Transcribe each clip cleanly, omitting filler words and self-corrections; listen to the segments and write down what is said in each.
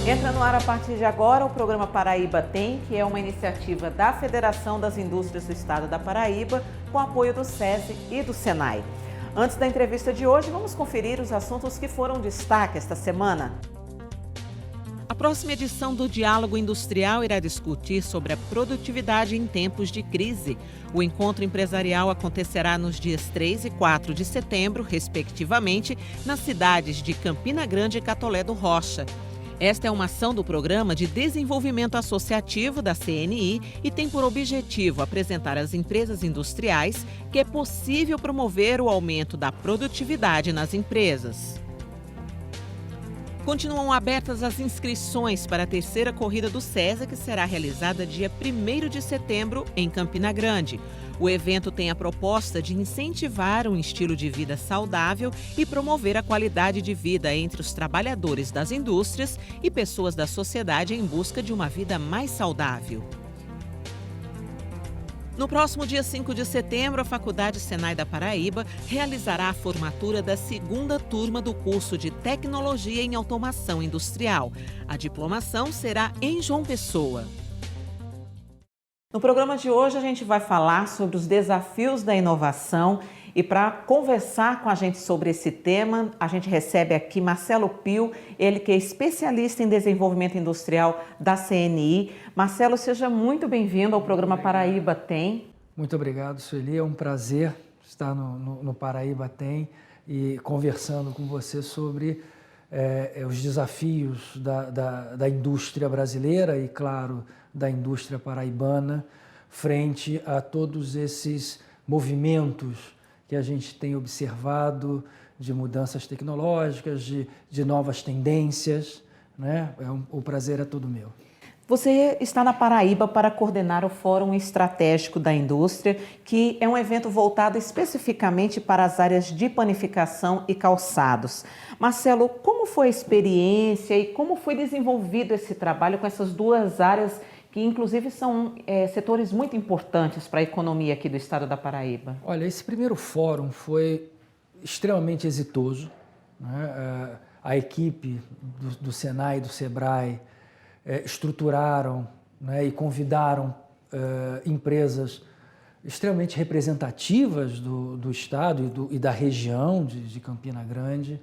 Entra no ar a partir de agora o programa Paraíba Tem, que é uma iniciativa da Federação das Indústrias do Estado da Paraíba, com apoio do SESI e do SENAI. Antes da entrevista de hoje, vamos conferir os assuntos que foram destaque esta semana. A próxima edição do Diálogo Industrial irá discutir sobre a produtividade em tempos de crise. O encontro empresarial acontecerá nos dias 3 e 4 de setembro, respectivamente, nas cidades de Campina Grande e Catolé do Rocha. Esta é uma ação do Programa de Desenvolvimento Associativo da CNI e tem por objetivo apresentar às empresas industriais que é possível promover o aumento da produtividade nas empresas. Continuam abertas as inscrições para a terceira corrida do SESA, que será realizada dia 1º de setembro em Campina Grande. O evento tem a proposta de incentivar um estilo de vida saudável e promover a qualidade de vida entre os trabalhadores das indústrias e pessoas da sociedade em busca de uma vida mais saudável. No próximo dia 5 de setembro, a Faculdade Senai da Paraíba realizará a formatura da segunda turma do curso de Tecnologia em Automação Industrial. A diplomação será em João Pessoa. No programa de hoje, a gente vai falar sobre os desafios da inovação e para conversar com a gente sobre esse tema, a gente recebe aqui Marcelo Pio, ele que é especialista em desenvolvimento industrial da CNI. Marcelo, seja muito bem-vindo ao programa Paraíba Tem. Muito obrigado, Sueli. É um prazer estar no Paraíba Tem e conversando com você sobre os desafios da indústria brasileira e, claro, da indústria paraibana frente a todos esses movimentos que a gente tem observado de mudanças tecnológicas, de novas tendências, né? O prazer é todo meu. Você está na Paraíba para coordenar o Fórum Estratégico da Indústria, que é um evento voltado especificamente para as áreas de panificação e calçados. Marcelo, como foi a experiência e como foi desenvolvido esse trabalho com essas duas áreas que inclusive são setores muito importantes para a economia aqui do estado da Paraíba? Olha, esse primeiro fórum foi extremamente exitoso, né? A equipe do Senai e do Sebrae estruturaram, né, e convidaram empresas extremamente representativas do estado e da região de Campina Grande,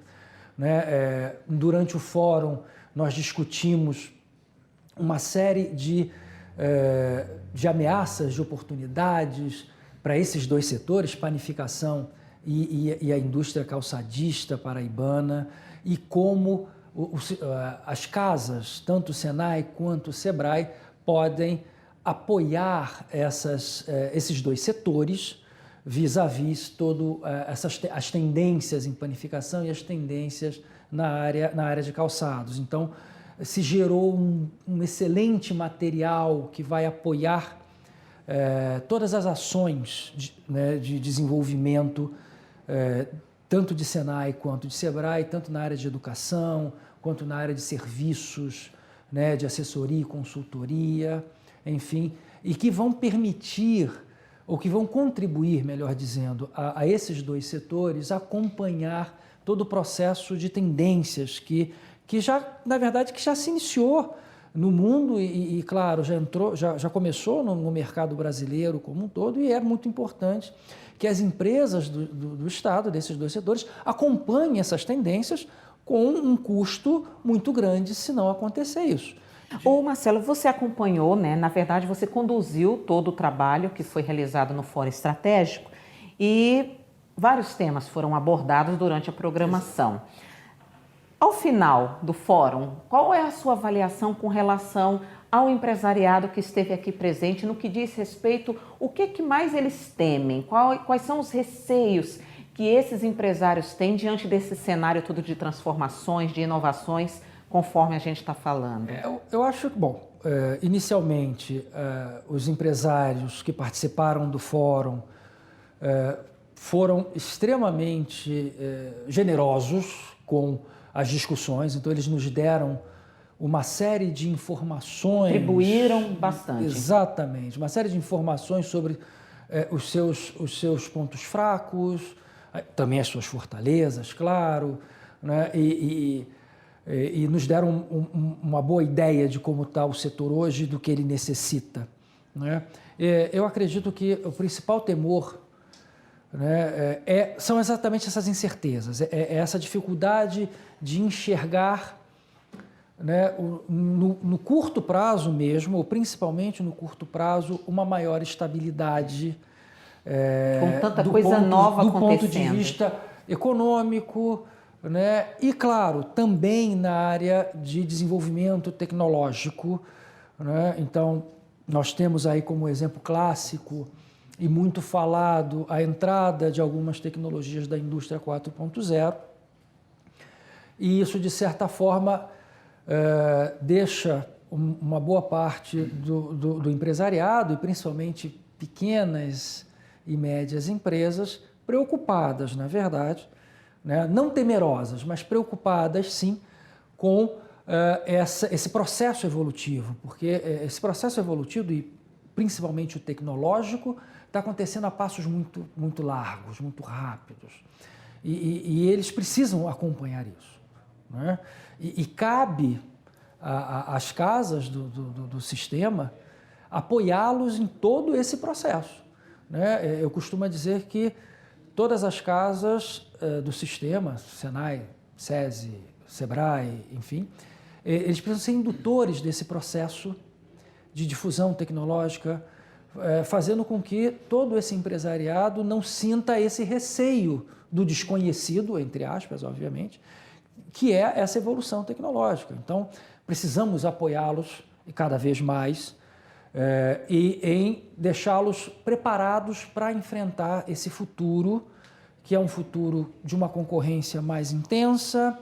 né? Durante o fórum nós discutimos uma série de ameaças, de oportunidades para esses dois setores, panificação e a indústria calçadista paraibana, e como as casas, tanto o Senai quanto o Sebrae, podem apoiar esses dois setores vis-à-vis as tendências em panificação e as tendências na área de calçados. Então, se gerou um excelente material que vai apoiar todas as ações de desenvolvimento, tanto de Senai quanto de Sebrae, tanto na área de educação, quanto na área de serviços, né, de assessoria e consultoria, enfim, e que vão permitir, ou que vão contribuir, melhor dizendo, a esses dois setores acompanhar todo o processo de tendências que já, na verdade, que já se iniciou no mundo e claro, já começou no mercado brasileiro como um todo, e é muito importante que as empresas do Estado, desses dois setores, acompanhem essas tendências com um custo muito grande se não acontecer isso. Ô Marcelo, você acompanhou, né? Na verdade, você conduziu todo o trabalho que foi realizado no Fórum Estratégico e vários temas foram abordados durante a programação. Ao final do fórum, qual é a sua avaliação com relação ao empresariado que esteve aqui presente no que diz respeito, o que mais eles temem? Quais são os receios que esses empresários têm diante desse cenário todo de transformações, de inovações, conforme a gente está falando? Eu acho que, bom, inicialmente, os empresários que participaram do fórum foram extremamente generosos com as discussões, então eles nos deram uma série de informações. Contribuíram bastante. Exatamente, uma série de informações sobre os seus pontos fracos, também as suas fortalezas, claro, né? e nos deram uma boa ideia de como está o setor hoje, do que ele necessita, né? Eu acredito que o principal temor, né, são exatamente essas incertezas, essa dificuldade de enxergar, né, no curto prazo mesmo, ou principalmente no curto prazo, uma maior estabilidade com tanta coisa nova do acontecendo. ponto de vista econômico, né, e, claro, também na área de desenvolvimento tecnológico, né? Então, nós temos aí como exemplo clássico e muito falado a entrada de algumas tecnologias da indústria 4.0, e isso, de certa forma, deixa uma boa parte do empresariado, e principalmente pequenas e médias empresas, preocupadas, na verdade, né? Não temerosas, mas preocupadas, sim, com esse processo evolutivo, porque esse processo evolutivo, e principalmente o tecnológico, está acontecendo a passos muito, muito largos, muito rápidos, e eles precisam acompanhar isso, né? E cabe às casas do sistema apoiá-los em todo esse processo, né? Eu costumo dizer que todas as casas do sistema, Senai, SESI, SEBRAE, enfim, eles precisam ser indutores desse processo de difusão tecnológica, fazendo com que todo esse empresariado não sinta esse receio do desconhecido, entre aspas, obviamente, que é essa evolução tecnológica. Então, precisamos apoiá-los e cada vez mais e em deixá-los preparados para enfrentar esse futuro, que é um futuro de uma concorrência mais intensa,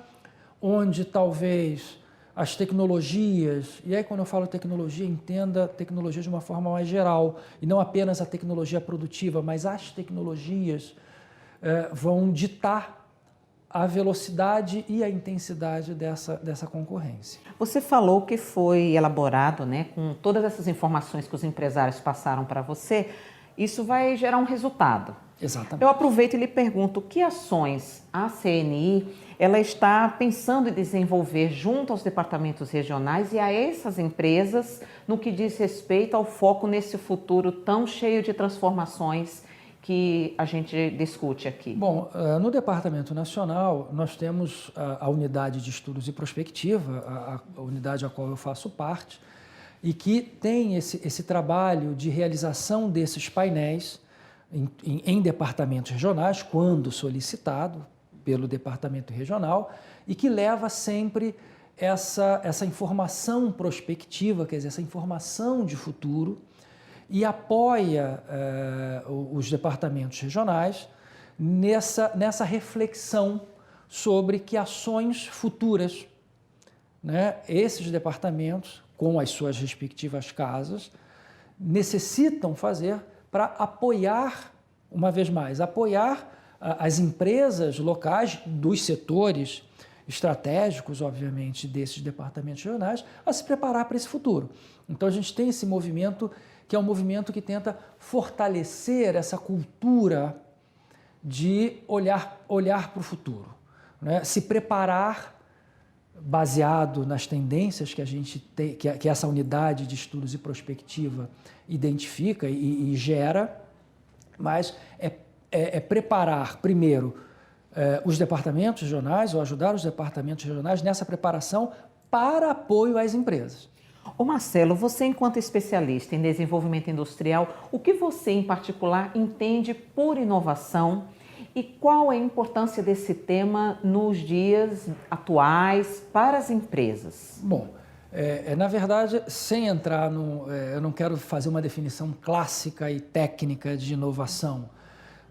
onde talvez as tecnologias, e aí quando eu falo tecnologia, entenda tecnologia de uma forma mais geral, e não apenas a tecnologia produtiva, mas as tecnologias vão ditar a velocidade e a intensidade dessa concorrência. Você falou que foi elaborado, né, com todas essas informações que os empresários passaram para você, isso vai gerar um resultado. Exatamente. Eu aproveito e lhe pergunto, que ações a CNI ela está pensando em desenvolver junto aos departamentos regionais e a essas empresas no que diz respeito ao foco nesse futuro tão cheio de transformações que a gente discute aqui? Bom, no Departamento Nacional, nós temos a Unidade de Estudos e Prospectiva, a unidade a qual eu faço parte, e que tem esse trabalho de realização desses painéis em departamentos regionais, quando solicitado pelo departamento regional, e que leva sempre essa informação prospectiva, quer dizer, essa informação de futuro, e apoia os departamentos regionais nessa reflexão sobre que ações futuras, né, esses departamentos, com as suas respectivas casas, necessitam fazer para apoiar, uma vez mais, apoiar as empresas locais dos setores estratégicos, obviamente, desses departamentos regionais, a se preparar para esse futuro. Então, a gente tem esse movimento, que é um movimento que tenta fortalecer essa cultura de olhar para o futuro, né? Se preparar baseado nas tendências que a gente tem, que essa unidade de estudos e prospectiva identifica e gera, mas é preparar, primeiro, os departamentos regionais, ou ajudar os departamentos regionais nessa preparação para apoio às empresas. Ô Marcelo, você enquanto especialista em desenvolvimento industrial, o que você em particular entende por inovação e qual é a importância desse tema nos dias atuais para as empresas? Bom, na verdade, sem entrar eu não quero fazer uma definição clássica e técnica de inovação,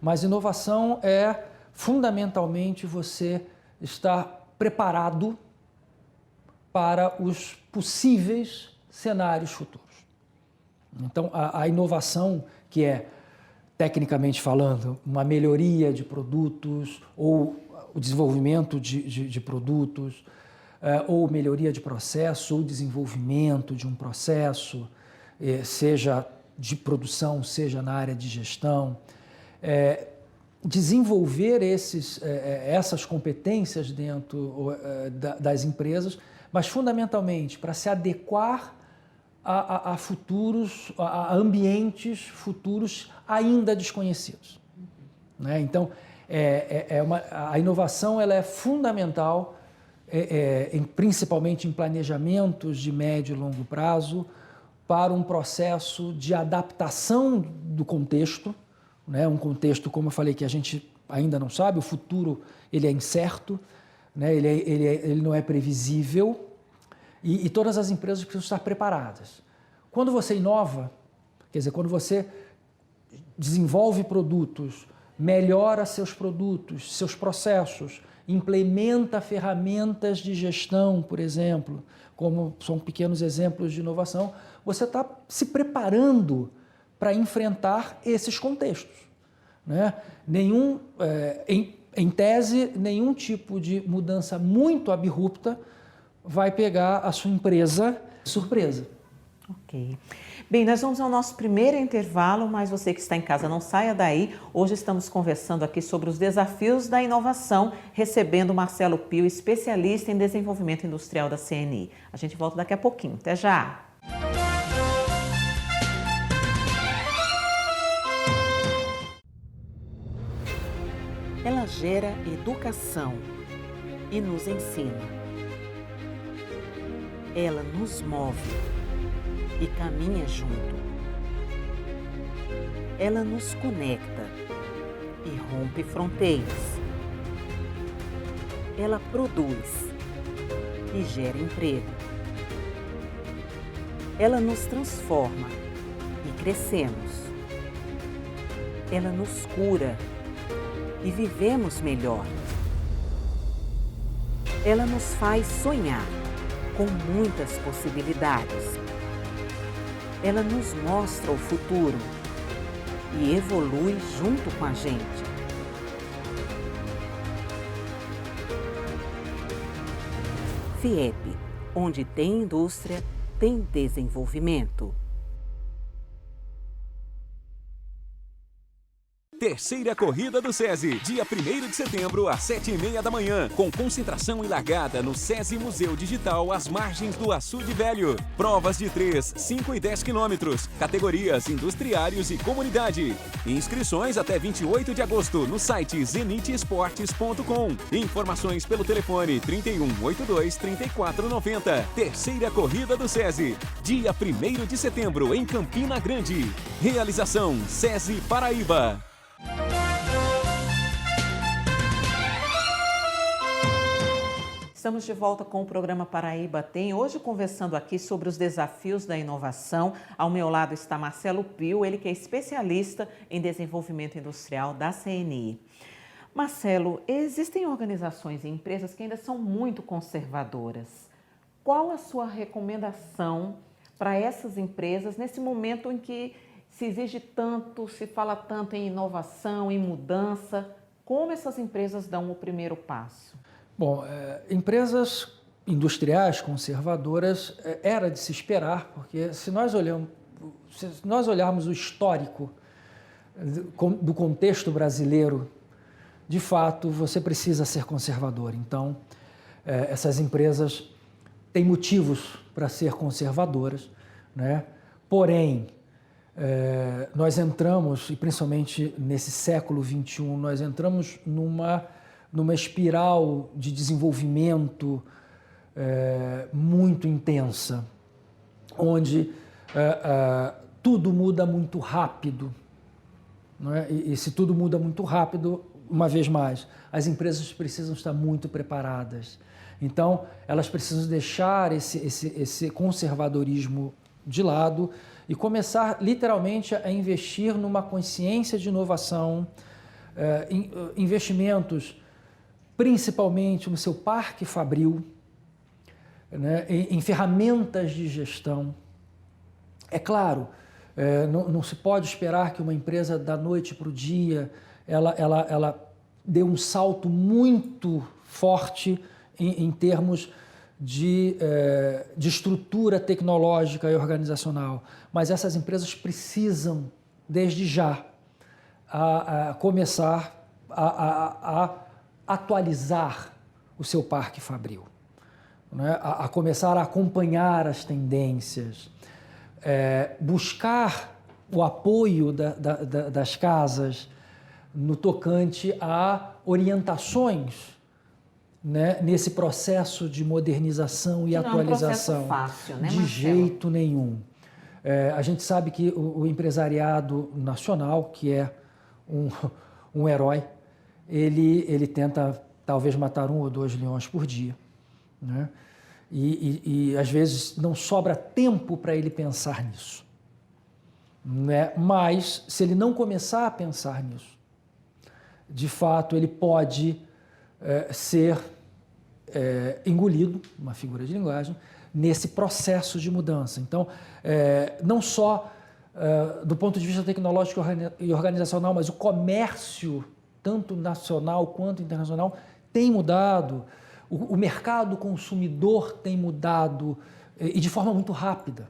mas inovação é fundamentalmente você estar preparado para os possíveis cenários futuros. Então, a inovação, que é, tecnicamente falando, uma melhoria de produtos ou o desenvolvimento de produtos, ou melhoria de processo ou desenvolvimento de um processo, seja de produção, seja na área de gestão, desenvolver essas competências dentro das empresas, mas fundamentalmente para se adequar a futuros, a ambientes futuros ainda desconhecidos. Né? Então, a inovação ela é fundamental, principalmente em planejamentos de médio e longo prazo, para um processo de adaptação do contexto, né? Um contexto, como eu falei, que a gente ainda não sabe, o futuro ele é incerto, né? Ele não é previsível e todas as empresas precisam estar preparadas. Quando você inova, quer dizer, quando você desenvolve produtos, melhora seus produtos, seus processos, implementa ferramentas de gestão, por exemplo, como são pequenos exemplos de inovação, você está se preparando para enfrentar esses contextos. Né? Em tese, nenhum tipo de mudança muito abrupta vai pegar a sua empresa de surpresa. Ok. Bem, nós vamos ao nosso primeiro intervalo, mas você que está em casa não saia daí. Hoje estamos conversando aqui sobre os desafios da inovação, recebendo Marcelo Pio, especialista em desenvolvimento industrial da CNI. A gente volta daqui a pouquinho. Até já! Ela gera educação e nos ensina. Ela nos move e caminha junto. Ela nos conecta e rompe fronteiras. Ela produz e gera emprego. Ela nos transforma e crescemos. Ela nos cura e vivemos melhor. Ela nos faz sonhar com muitas possibilidades. Ela nos mostra o futuro e evolui junto com a gente. FIEP, onde tem indústria, tem desenvolvimento. Terceira corrida do SESI, dia 1º de setembro, às 7h30 da manhã, com concentração e largada no SESI Museu Digital, às margens do Açude Velho. Provas de 3, 5 e 10 quilômetros, categorias industriários e comunidade. Inscrições até 28 de agosto no site zenitesportes.com. Informações pelo telefone 3182-3490. Terceira corrida do SESI, dia 1º de setembro, em Campina Grande. Realização SESI Paraíba. Estamos de volta com o programa Paraíba Tem, hoje conversando aqui sobre os desafios da inovação. Ao meu lado está Marcelo Pio, ele que é especialista em desenvolvimento industrial da CNI. Marcelo, existem organizações e empresas que ainda são muito conservadoras. Qual a sua recomendação para essas empresas nesse momento em que se exige tanto, se fala tanto em inovação, em mudança? Como essas empresas dão o primeiro passo? Bom, empresas industriais conservadoras era de se esperar, porque se nós olharmos o histórico do contexto brasileiro, de fato, você precisa ser conservador. Então, essas empresas têm motivos para ser conservadoras, né? Porém, nós entramos, e principalmente nesse século XXI, nós entramos numa espiral de desenvolvimento muito intensa, onde tudo muda muito rápido. Não é? E se tudo muda muito rápido, uma vez mais, as empresas precisam estar muito preparadas. Então, elas precisam deixar esse conservadorismo de lado e começar literalmente a investir numa consciência de inovação, investimentos principalmente no seu parque fabril, né, em ferramentas de gestão. É claro, não se pode esperar que uma empresa da noite para o dia ela dê um salto muito forte em termos de estrutura tecnológica e organizacional, mas essas empresas precisam, desde já, a começar a atualizar o seu parque fabril, né? A começar a acompanhar as tendências, buscar o apoio das casas no tocante a orientações, né, nesse processo de modernização e atualização. Não é um processo fácil, né, de Marcelo? jeito nenhum. A gente sabe que o empresariado nacional, que é um herói, ele tenta talvez matar 1 ou 2 leões por dia, né? E às vezes não sobra tempo para ele pensar nisso, né? Mas se ele não começar a pensar nisso, de fato ele pode ser engolido, uma figura de linguagem, nesse processo de mudança. Então, não só do ponto de vista tecnológico e organizacional, mas o comércio, tanto nacional quanto internacional, tem mudado, o mercado consumidor tem mudado e de forma muito rápida.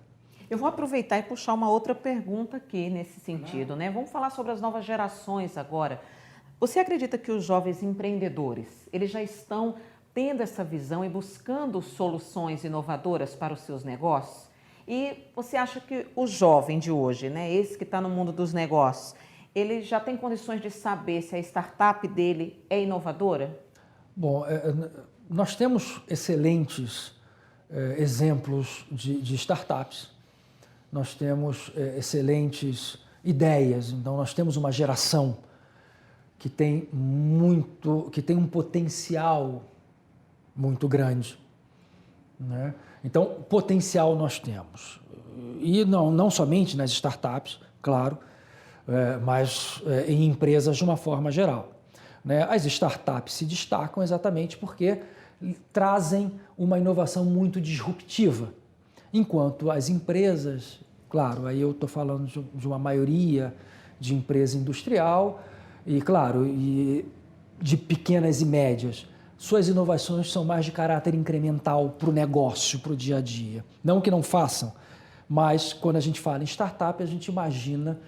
Eu vou aproveitar e puxar uma outra pergunta aqui nesse sentido, né? Vamos falar sobre as novas gerações agora. Você acredita que os jovens empreendedores, eles já estão tendo essa visão e buscando soluções inovadoras para os seus negócios? E você acha que o jovem de hoje, né, esse que está no mundo dos negócios, ele já tem condições de saber se a startup dele é inovadora? Bom, nós temos excelentes exemplos de startups, nós temos excelentes ideias, então nós temos uma geração que tem um potencial muito grande, né? Então, potencial nós temos. E não somente nas startups, claro, mas em empresas de uma forma geral, né? As startups se destacam exatamente porque trazem uma inovação muito disruptiva, enquanto as empresas, claro, aí eu estou falando de uma maioria de empresa industrial e, claro, e de pequenas e médias, suas inovações são mais de caráter incremental para o negócio, para o dia a dia. Não que não façam, mas quando a gente fala em startup, a gente imagina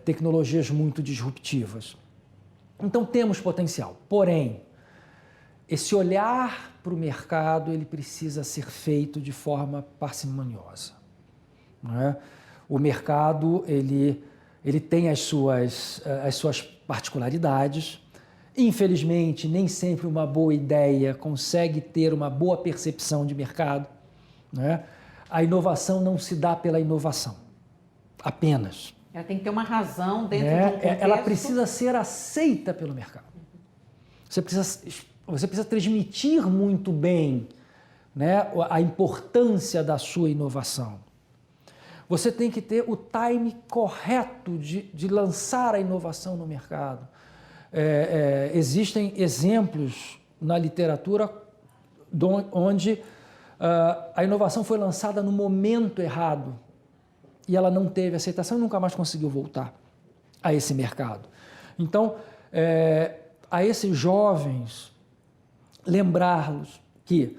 tecnologias muito disruptivas. Então temos potencial, porém, esse olhar para o mercado ele precisa ser feito de forma parcimoniosa, né? O mercado ele tem as suas particularidades. Infelizmente, nem sempre uma boa ideia consegue ter uma boa percepção de mercado, né? A inovação não se dá pela inovação, apenas. Ela tem que ter uma razão dentro de um contexto. Ela precisa ser aceita pelo mercado. Você precisa transmitir muito bem, né, a importância da sua inovação. Você tem que ter o time correto de lançar a inovação no mercado. Existem exemplos na literatura onde a inovação foi lançada no momento errado e ela não teve aceitação e nunca mais conseguiu voltar a esse mercado. Então, a esses jovens, lembrá-los que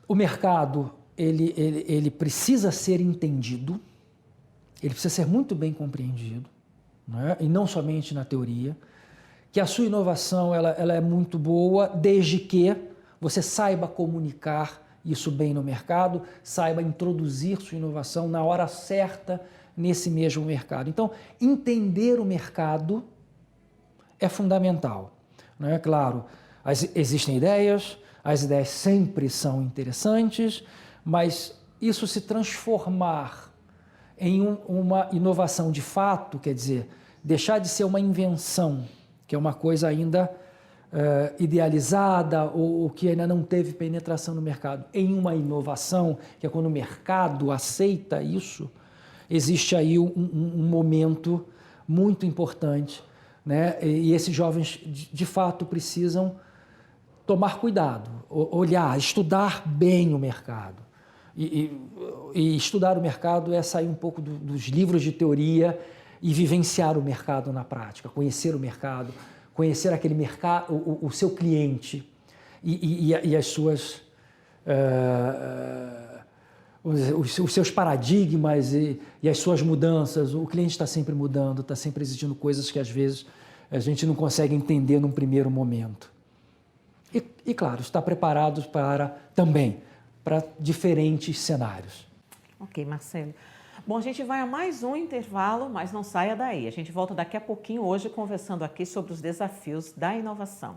o mercado ele precisa ser entendido, ele precisa ser muito bem compreendido, né? E não somente na teoria, que a sua inovação ela é muito boa desde que você saiba comunicar isso bem no mercado, saiba introduzir sua inovação na hora certa nesse mesmo mercado. Então, entender o mercado é fundamental, né? Claro, existem ideias, as ideias sempre são interessantes, mas isso se transformar em uma inovação de fato, quer dizer, deixar de ser uma invenção, que é uma coisa ainda idealizada ou que ainda não teve penetração no mercado, em uma inovação, que é quando o mercado aceita isso, existe aí um momento muito importante, né? E esses jovens, de fato, precisam tomar cuidado, olhar, estudar bem o mercado. E estudar o mercado é sair um pouco dos livros de teoria e vivenciar o mercado na prática, conhecer o mercado, conhecer aquele mercado, o seu cliente e as suas, os seus paradigmas e as suas mudanças. O cliente está sempre mudando, está sempre exigindo coisas que às vezes a gente não consegue entender num primeiro momento. E claro, está preparado também para diferentes cenários. Ok, Marcelo. Bom, a gente vai a mais um intervalo, mas não saia daí. A gente volta daqui a pouquinho hoje conversando aqui sobre os desafios da inovação.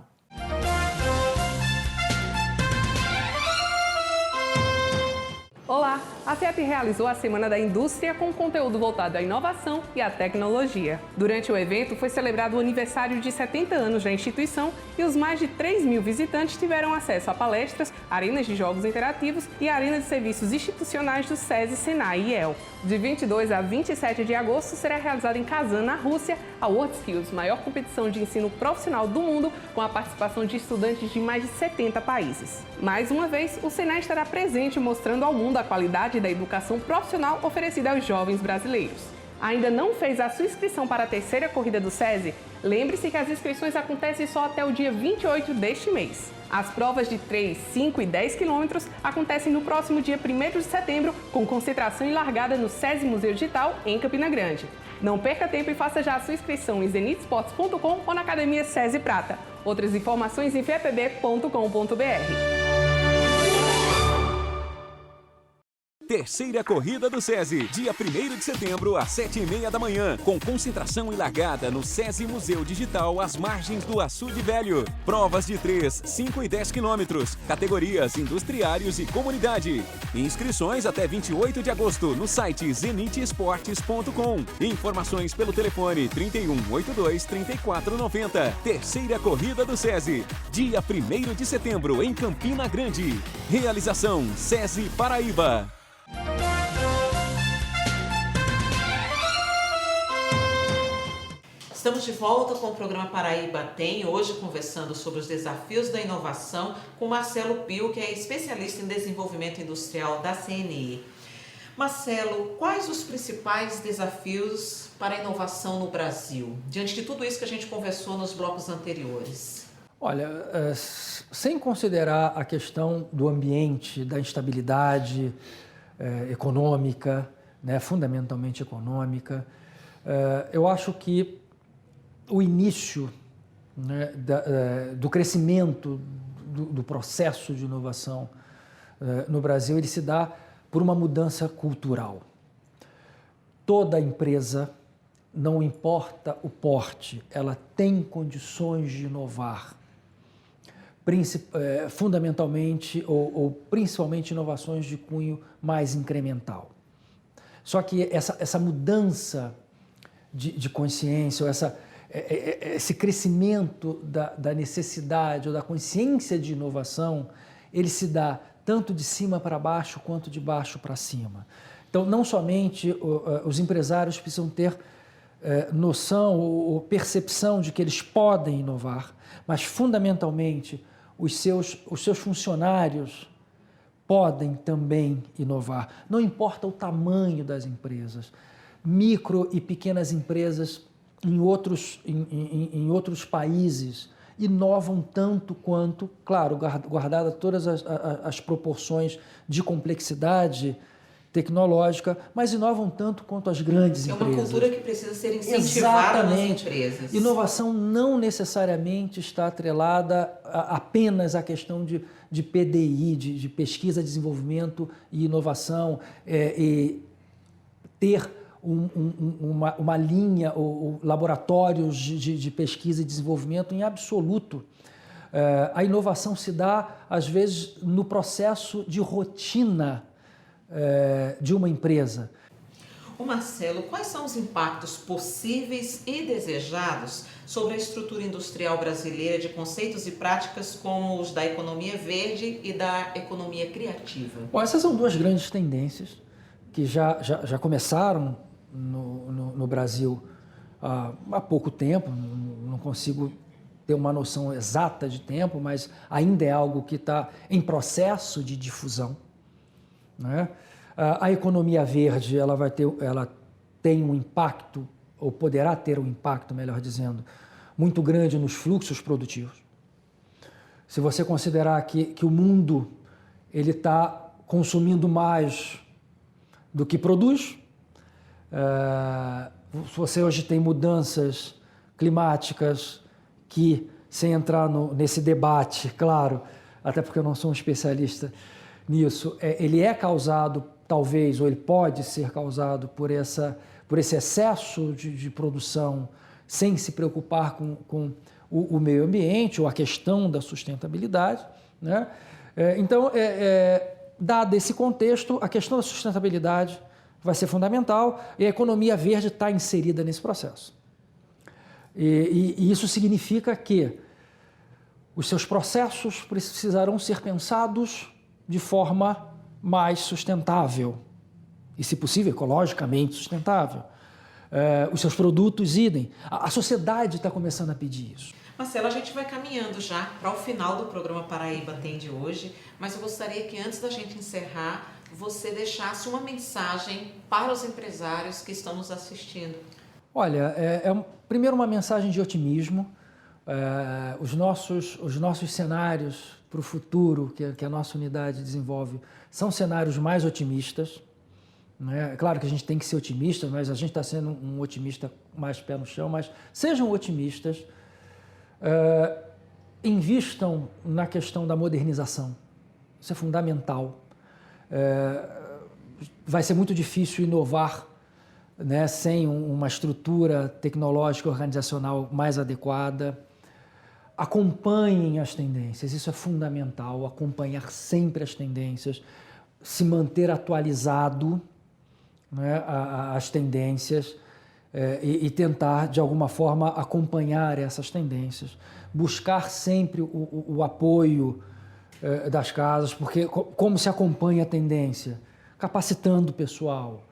Olá! A FIEP realizou a Semana da Indústria com conteúdo voltado à inovação e à tecnologia. Durante o evento foi celebrado o aniversário de 70 anos da instituição e os mais de 3.000 visitantes tiveram acesso a palestras, arenas de jogos interativos e arenas de serviços institucionais do SESI, Senai e EL. De 22 a 27 de agosto será realizada em Kazan, na Rússia, a WorldSkills, maior competição de ensino profissional do mundo, com a participação de estudantes de mais de 70 países. Mais uma vez, o Senai estará presente mostrando ao mundo a qualidade da educação profissional oferecida aos jovens brasileiros. Ainda não fez a sua inscrição para a terceira corrida do SESI? Lembre-se que as inscrições acontecem só até o dia 28 deste mês. As provas de 3, 5 e 10 quilômetros acontecem no próximo dia 1º de setembro, com concentração e largada no SESI Museu Digital, em Campina Grande. Não perca tempo e faça já a sua inscrição em zenitsports.com ou na Academia SESI Prata. Outras informações em fiepb.com.br. Terceira corrida do SESI, dia 1º de setembro, às 7h30 da manhã, com concentração e largada no SESI Museu Digital, às margens do Açude Velho. Provas de 3, 5 e 10 quilômetros, categorias industriários e comunidade. Inscrições até 28 de agosto no site zenitesportes.com. Informações pelo telefone 3182-3490. Terceira corrida do SESI, dia 1º de setembro, em Campina Grande. Realização SESI Paraíba. Estamos de volta com o programa Paraíba Tem, hoje conversando sobre os desafios da inovação com Marcelo Pio, que é especialista em desenvolvimento industrial da CNI. Marcelo, quais os principais desafios para a inovação no Brasil, diante de tudo isso que a gente conversou nos blocos anteriores? Olha, sem considerar a questão do ambiente, da instabilidade econômica, né, fundamentalmente econômica, eu acho que o início, né, do crescimento do processo de inovação no Brasil, ele se dá por uma mudança cultural. Toda empresa, não importa o porte, ela tem condições de inovar, fundamentalmente ou principalmente inovações de cunho mais incremental. Só que essa mudança de consciência, ou esse crescimento da necessidade ou da consciência de inovação, ele se dá tanto de cima para baixo quanto de baixo para cima. Então, não somente os empresários precisam ter noção ou percepção de que eles podem inovar, mas, fundamentalmente, os seus funcionários podem também inovar. Não importa o tamanho das empresas. Micro e pequenas empresas em outros países inovam tanto quanto, claro, guardadas todas as proporções de complexidade tecnológica, mas inovam tanto quanto as grandes empresas. É uma cultura que precisa ser incentivada nas empresas. Inovação não necessariamente está atrelada apenas à questão de PDI, de pesquisa, desenvolvimento e inovação, e ter uma linha ou laboratórios de pesquisa e desenvolvimento em absoluto. A inovação se dá, às vezes, no processo de rotina de uma empresa. Ô Marcelo, quais são os impactos possíveis e desejados sobre a estrutura industrial brasileira de conceitos e práticas como os da economia verde e da economia criativa? Bom, essas são duas grandes tendências que já começaram no Brasil há pouco tempo. Não consigo ter uma noção exata de tempo, mas ainda é algo que está em processo de difusão, né? A economia verde, ela tem um impacto, ou poderá ter um impacto, melhor dizendo, muito grande nos fluxos produtivos. Se você considerar que o mundo está consumindo mais do que produz. Você hoje tem mudanças climáticas que, sem entrar nesse debate, claro, até porque eu não sou um especialista nisso, ele é causado, talvez, ou ele pode ser causado por esse excesso de produção sem se preocupar com o meio ambiente ou a questão da sustentabilidade, né? Então, dado esse contexto, a questão da sustentabilidade vai ser fundamental e a economia verde está inserida nesse processo. E isso significa que os seus processos precisarão ser pensados de forma mais sustentável e, se possível, ecologicamente sustentável. Os seus produtos, idem. A sociedade está começando a pedir isso. Marcelo, a gente vai caminhando já para o final do programa Paraíba Tem de hoje, mas eu gostaria que antes da gente encerrar, você deixasse uma mensagem para os empresários que estão nos assistindo. Olha, primeiro uma mensagem de otimismo. Os nossos cenários para o futuro que a nossa unidade desenvolve são cenários mais otimistas. É claro que a gente tem que ser otimista, mas a gente está sendo um otimista mais pé no chão, mas sejam otimistas. Invistam na questão da modernização. Isso é fundamental. Vai ser muito difícil inovar, né, sem uma estrutura tecnológica e organizacional mais adequada. Acompanhem as tendências, isso é fundamental, acompanhar sempre as tendências, se manter atualizado, né, as tendências e tentar, de alguma forma, acompanhar essas tendências. Buscar sempre o apoio das casas, porque como se acompanha a tendência? Capacitando o pessoal,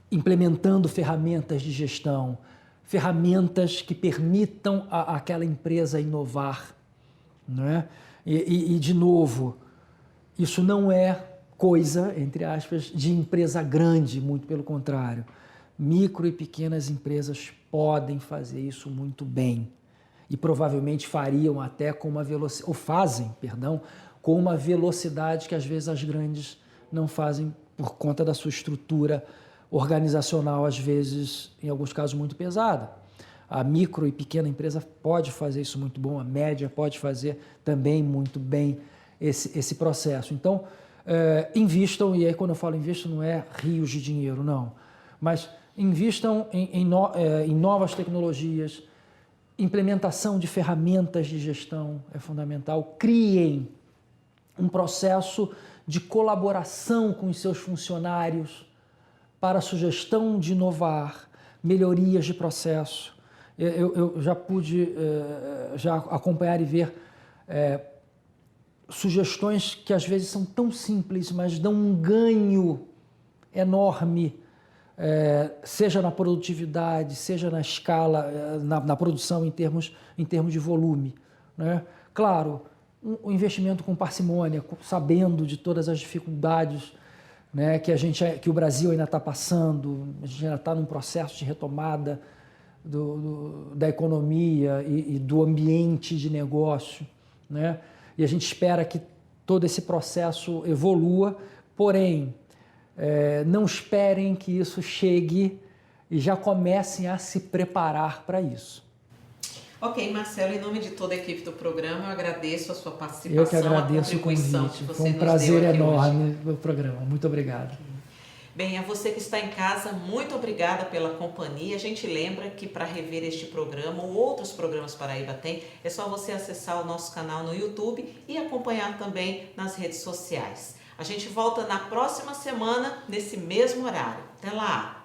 implementando ferramentas de gestão, ferramentas que permitam àquela empresa inovar, né? E, de novo, isso não é coisa, entre aspas, de empresa grande, muito pelo contrário. Micro e pequenas empresas podem fazer isso muito bem e provavelmente fariam até com uma velocidade, ou fazem, perdão, com uma velocidade que às vezes as grandes não fazem por conta da sua estrutura organizacional, às vezes, em alguns casos, muito pesada. A micro e pequena empresa pode fazer isso muito bom, a média pode fazer também muito bem esse processo. Então, invistam, e aí quando eu falo invistam não é rios de dinheiro, não, mas invistam em novas tecnologias, implementação de ferramentas de gestão é fundamental, criem um processo de colaboração com os seus funcionários para a sugestão de inovar, melhorias de processo. Eu já pude já acompanhar e ver sugestões que às vezes são tão simples, mas dão um ganho enorme, seja na produtividade, seja na escala, na produção em termos de volume, né? Claro, um investimento com parcimônia, sabendo de todas as dificuldades, né, que o Brasil ainda está passando, a gente ainda está num processo de retomada da economia e do ambiente de negócio, né? E a gente espera que todo esse processo evolua, porém, não esperem que isso chegue e já comecem a se preparar para isso. Ok, Marcelo, em nome de toda a equipe do programa, eu agradeço a sua participação. Eu que agradeço o convite. Foi um prazer enorme o programa. Muito obrigado. Bem, a você que está em casa, muito obrigada pela companhia. A gente lembra que para rever este programa ou outros programas Paraíba Tem, é só você acessar o nosso canal no YouTube e acompanhar também nas redes sociais. A gente volta na próxima semana, nesse mesmo horário. Até lá!